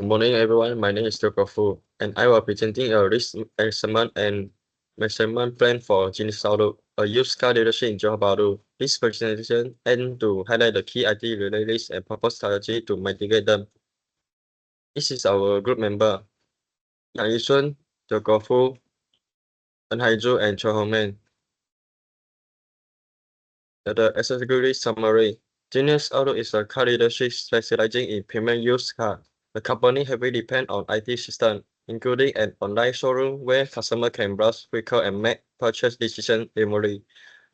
Good morning, everyone. My name is Dr. Fu, and I will be presenting a risk assessment and measurement plan for Genius Outlook, a used car dealership in Johor Bahru. This presentation aims to highlight the key IT-related risks and proposed strategy to mitigate them. This is our group member, Yang Yishun, Dr. Fu, An Haiju, and Cho Hong Man. The executive summary. Genius Auto is a car dealership specializing in premium used car. The company heavily depends on IT systems, including an online showroom where customers can browse vehicles and make purchase decisions remotely.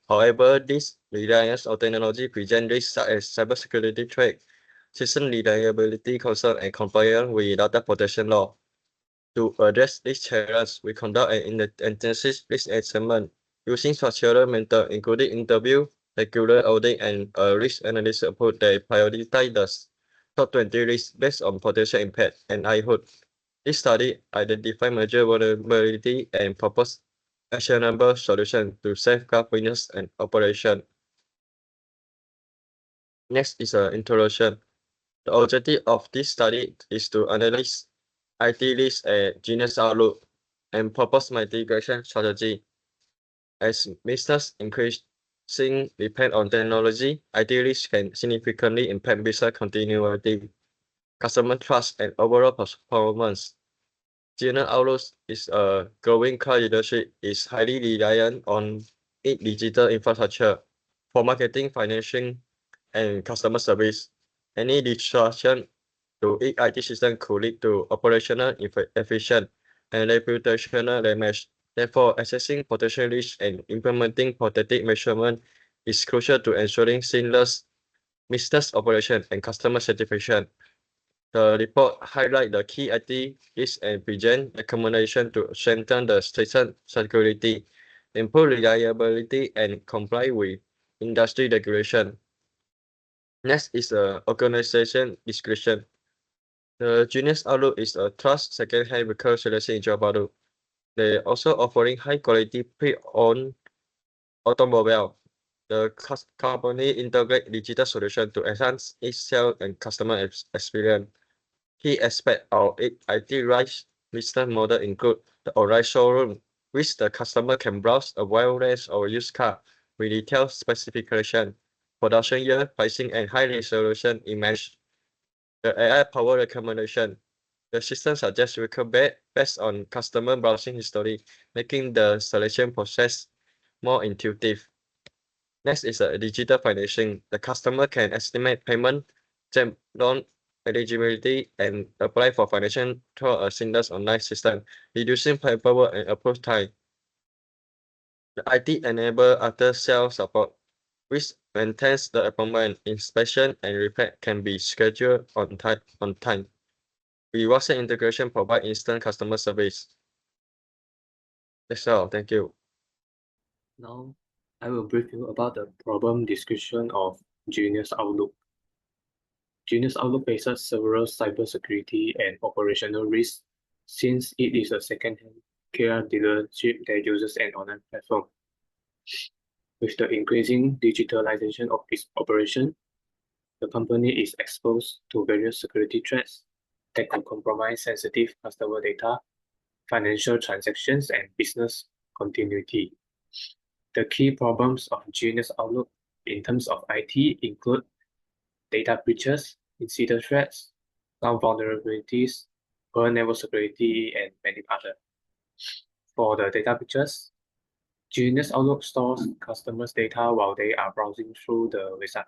However, this reliance on technology presents risks such as cybersecurity threats, system reliability concerns, and compliance with data protection law. To address these challenges, we conduct an intensive risk assessment using structural methods, including interview, regular audit, and a risk analysis approach that prioritize the top 20 risks based on potential impact and likelihood. This study identified major vulnerability and proposed actionable solutions to safeguard business and operation. Next is an introduction. The objective of this study is to analyze IT risk and Genius Outlook and propose mitigation strategy. As business increasing depend on technology, IT risk can significantly impact business continuity, customer trust, and overall performance. Genius Outlook is a growing car dealership is highly reliant on its digital infrastructure for marketing, financing, and customer service. Any disruption to its IT system could lead to operational efficient and reputational damage. Therefore, assessing potential risks and implementing protective measurement is crucial to ensuring seamless business operation and customer satisfaction. The report highlights the key IT risks and present recommendations to strengthen the system security, improve reliability, and comply with industry regulation. Next is the organization description. The Genius Outlook is a trust second-hand vehicle selection in Johor Bahru. They also offering high-quality pre-owned automobile. The company integrate digital solution to enhance its sales and customer experience. Key aspect of its IT Rise business model include the online showroom, which the customer can browse a wide range of used car with detailed specification, production year, pricing, and high-resolution image. The AI-powered recommendation. The system suggests vehicle based on customer browsing history, making the selection process more intuitive. Next is digital financing. The customer can estimate payment, check loan eligibility, and apply for financing through a seamless online system, reducing paperwork and approval time. The IT enable after-sale support, which maintains the appointment, inspection, and repair can be scheduled on time. We WhatsApp integration provide instant customer service. That's all. Thank you. Now, I will brief you about the problem description of Genius Outlook. Genius Outlook faces several cybersecurity and operational risks since it is a second-hand car dealership that uses an online platform. With the increasing digitalization of its operation, the company is exposed to various security threats that could compromise sensitive customer data, financial transactions, and business continuity. The key problems of Genius Outlook in terms of IT include data breaches, incident threats, cloud vulnerabilities, poor network security, and many others. For the data breaches, Genius Outlook stores customers' data while they are browsing through the website.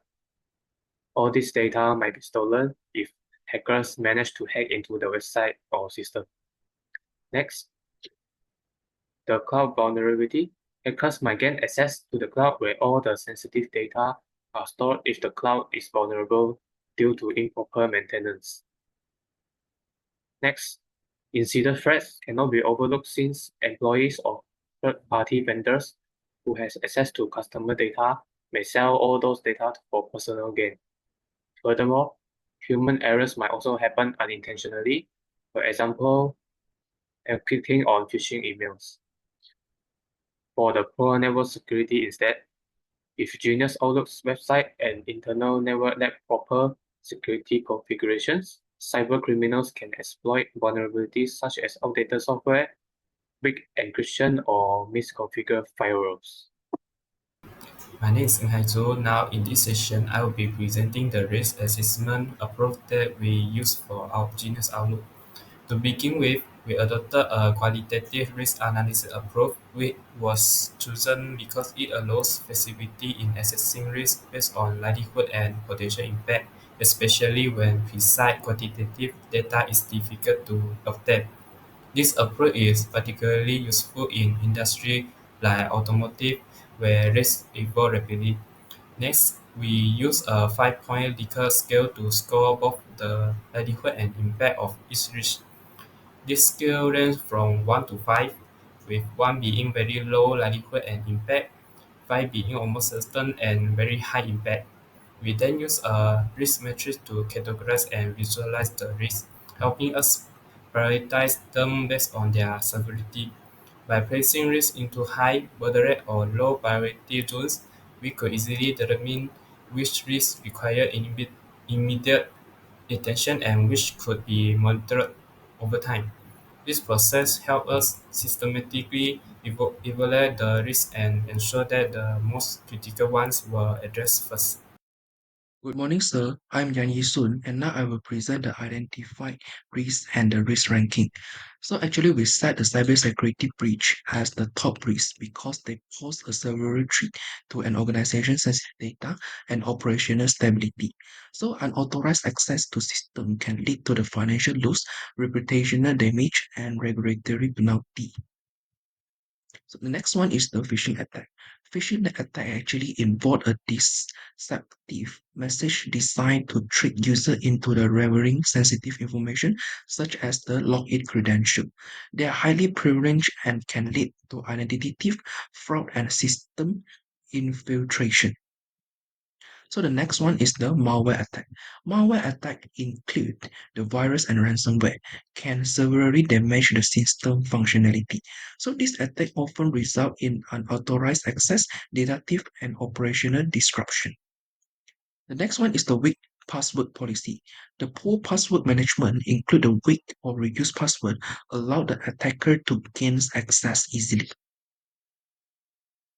All this data might be stolen if hackers manage to hack into the website or system. Next, the cloud vulnerability. Hackers might gain access to the cloud where all the sensitive data are stored if the cloud is vulnerable due to improper maintenance. Next, incident threats cannot be overlooked since employees of third-party vendors who has access to customer data may sell all those data for personal gain. Furthermore, human errors might also happen unintentionally, for example, clicking on phishing emails. For the poor network security instead, if Genius Outlook's website and internal network lack proper security configurations, cyber criminals can exploit vulnerabilities such as outdated software, weak encryption, or misconfigured firewalls. My name is Ng Hai Zhu. Now, in this session, I will be presenting the risk assessment approach that we use for our Genius Outlook. To begin with, we adopted a qualitative risk analysis approach, which was chosen because it allows flexibility in assessing risk based on likelihood and potential impact, especially when precise quantitative data is difficult to obtain. This approach is particularly useful in industries like automotive, where risks evolve rapidly. Next, we use a 5-point Likert scale to score both the likelihood and impact of each risk. This scale ranges from 1 to 5, with 1 being very low likelihood and impact, 5 being almost certain and very high impact. We then use a risk matrix to categorize and visualize the risks, helping us prioritize them based on their severity. By placing risks into high, moderate, or low priority zones, we could easily determine which risks require immediate attention and which could be monitored over time. This process helps us systematically evaluate the risks and ensure that the most critical ones were addressed first. Good morning, sir. I'm Yan Yi-sun, and now I will present the identified risk and the risk ranking. So actually, we set the cybersecurity breach as the top risk because they pose a severe threat to an organization's sensitive data and operational stability. So unauthorized access to system can lead to the financial loss, reputational damage, and regulatory penalty. So the next one is the phishing attack. Phishing attack actually involve a deceptive message designed to trick user into the revealing sensitive information such as the login credential. They are highly prevalent and can lead to identity theft, fraud, and system infiltration. So the next one is the malware attack. Malware attack include the virus and ransomware can severely damage the system functionality. So this attack often result in unauthorized access, data theft, and operational disruption. The next one is the weak password policy. The poor password management include a weak or reduced password allow the attacker to gain access easily.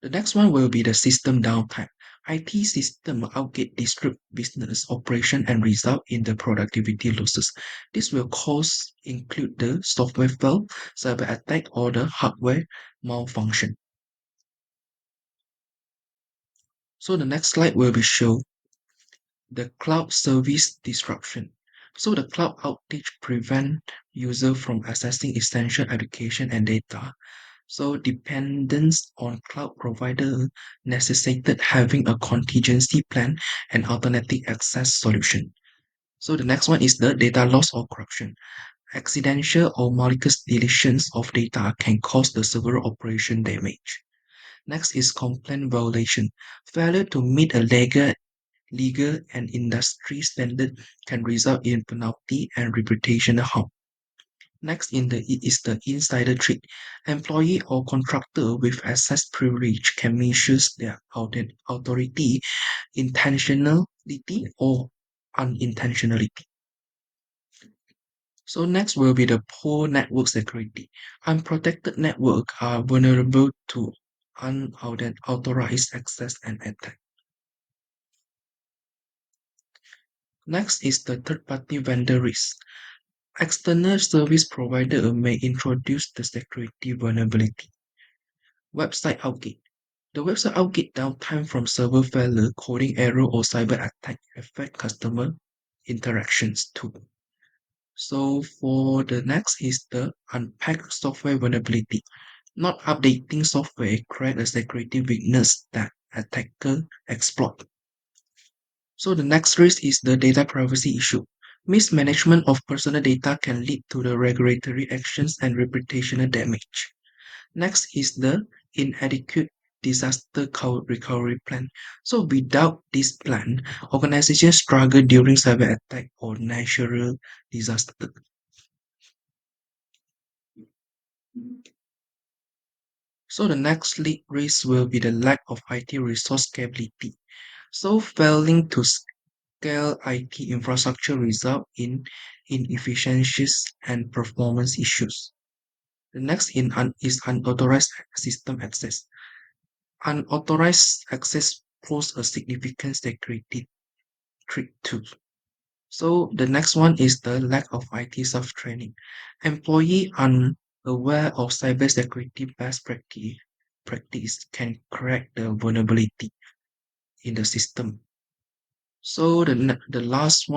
The next one will be the system downtime. IT system outget disrupt business operation and result in the productivity losses. This will cause include the software fail, cyber attack, or the hardware malfunction. So the next slide will be show the cloud service disruption. So the cloud outage prevent user from accessing essential application and data. So dependence on cloud provider necessitated having a contingency plan and alternative access solution. So the next one is the data loss or corruption. Accidental or malicious deletions of data can cause the server operation damage. Next is complaint violation. Failure to meet a legal and industry standard can result in penalty and reputational harm. Next is the insider threat. Employee or contractor with access privilege can misuse their authority intentionality or unintentionality. So next will be the poor network security. Unprotected network are vulnerable to unauthorized access and attack. Next is the third-party vendor risk. External service provider may introduce the security vulnerability. Website outage. The website outage downtime from server failure, coding error, or cyber attack affect customer interactions too. So for the next is the unpacked software vulnerability. Not updating software create a security weakness that attacker exploit. So the next risk is the data privacy issue. Mismanagement of personal data can lead to the regulatory actions and reputational damage. Next is the inadequate disaster recovery plan. So without this plan, organizations struggle during cyber attack or natural disaster. So the next risk will be the lack of IT resource capability. So failing to large-scale IT infrastructure result in inefficiencies and performance issues. The next is unauthorized system access. Unauthorized access pose a significant security threat too. So the next one is the lack of IT self-training. Employee unaware of cybersecurity best practice can correct the vulnerability in the system. So the last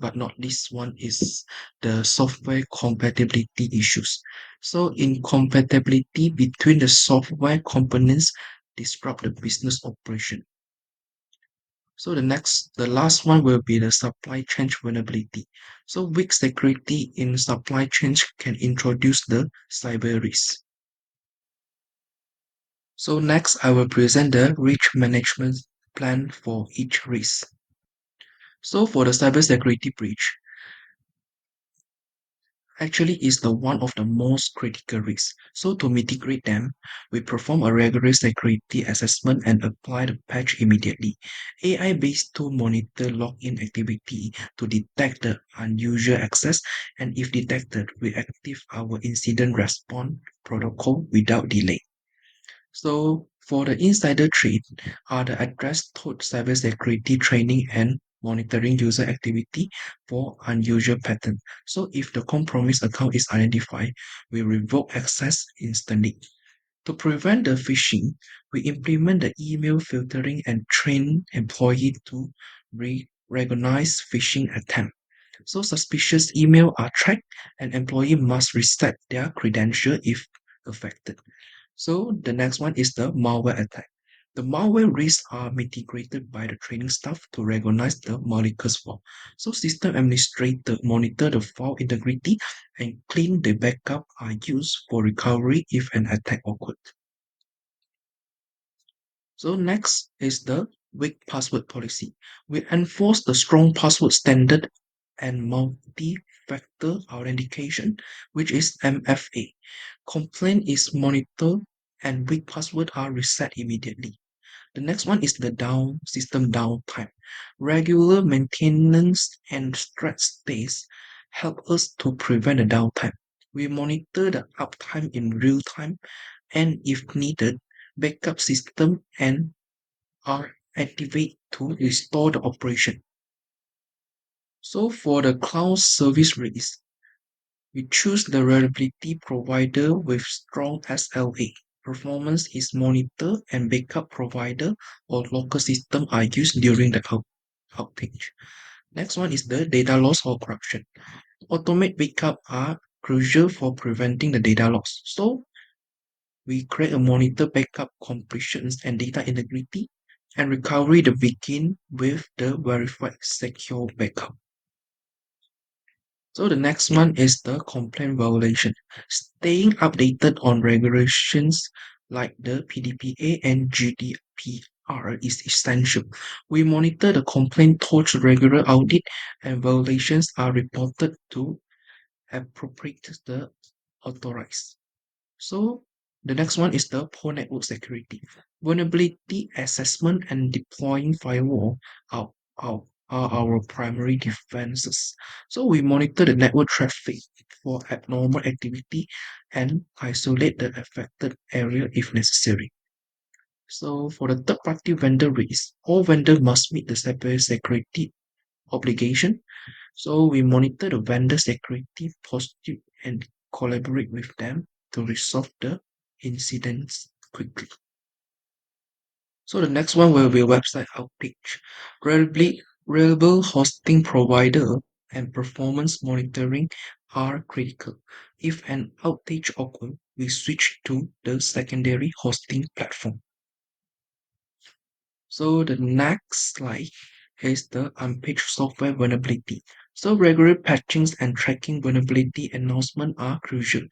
but not least one is the software compatibility issues. So incompatibility between the software components disrupt the business operation. So the last one will be the supply chain vulnerability. So weak security in supply chain can introduce the cyber risk. So next, I will present the risk management plan for each risk. So for the cybersecurity breach, actually is the one of the most critical risks. So to mitigate them, we perform a rigorous security assessment and apply the patch immediately. AI-based tool monitor login activity to detect the unusual access, and if detected, we active our incident response protocol without delay. So for the insider threat, are the address toward cybersecurity training and monitoring user activity for unusual pattern. So if the compromised account is identified, we revoke access instantly. To prevent the phishing, we implement the email filtering and train employee to recognize phishing attempt. So suspicious email are tracked and employee must reset their credential if affected. So the next one is the malware attack. The malware risks are mitigated by the training staff to recognize the malicious file. So system administrator monitor the file integrity and clean the backup are used for recovery if an attack occurred. So next is the weak password policy. We enforce the strong password standard and multi-factor authentication, which is MFA. Complaint is monitored and weak passwords are reset immediately. The next one is the system downtime. Regular maintenance and stress days help us to prevent the downtime. We monitor the uptime in real time and if needed, backup system and are activated to restore the operation. So for the cloud service risk, we choose the reliability provider with strong SLA. Performance is monitored and backup provider or local system are used during the outage. Next one is the data loss or corruption. Automate backup are crucial for preventing the data loss. So we create a monitor backup completions and data integrity and recovery to begin with the verified secure backup. So the next one is the complaint violation. Staying updated on regulations like the PDPA and GDPR is essential. We monitor the complaint towards regular audit and violations are reported to appropriate the authorized. So the next one is the poor network security. Vulnerability assessment and deploying firewall are, are, are our primary defenses. So we monitor the network traffic for abnormal activity and isolate the affected area if necessary. So for the third-party vendor risk, all vendors must meet the cybersecurity obligation. So we monitor the vendor security posture and collaborate with them to resolve the incidents quickly. So the next one will be website outage. Reliable hosting provider and performance monitoring are critical. If an outage occurs, we switch to the secondary hosting platform. So the next slide is the unpatched software vulnerability. So regular patchings and tracking vulnerability announcement are crucial.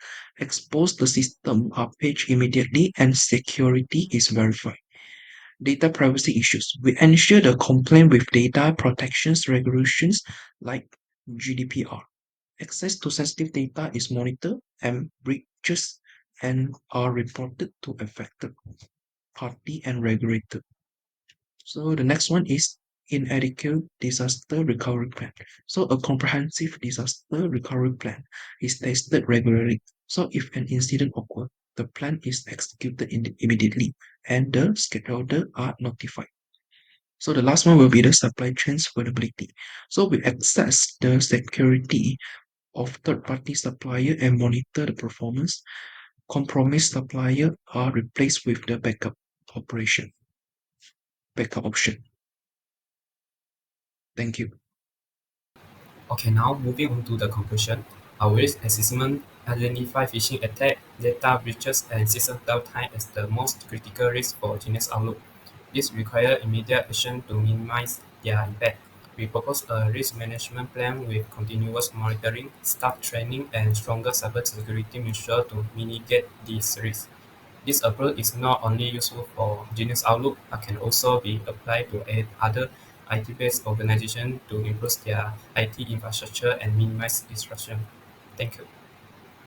Expose the system are patched immediately and security is verified. Data privacy issues. We ensure the complaint with data protections regulations like GDPR. Access to sensitive data is monitored and breaches and are reported to affected party and regulator. So the next one is inadequate disaster recovery plan. So a comprehensive disaster recovery plan is tested regularly. So if an incident occurs, the plan is executed immediately and the stakeholders are notified. So the last one will be the supply chain vulnerability. So we assess the security of third-party supplier and monitor the performance. Compromised supplier are replaced with the backup option. Thank you. Okay, now moving on to the conclusion. Our risk assessment identify phishing attack, data breaches, and system downtime as the most critical risk for Genius Outlook. This requires immediate action to minimize their impact. We propose a risk management plan with continuous monitoring, staff training, and stronger cybersecurity measures to mitigate these risks. This approach is not only useful for Genius Outlook, but can also be applied to other IT-based organizations to improve their IT infrastructure and minimize disruption. Thank you.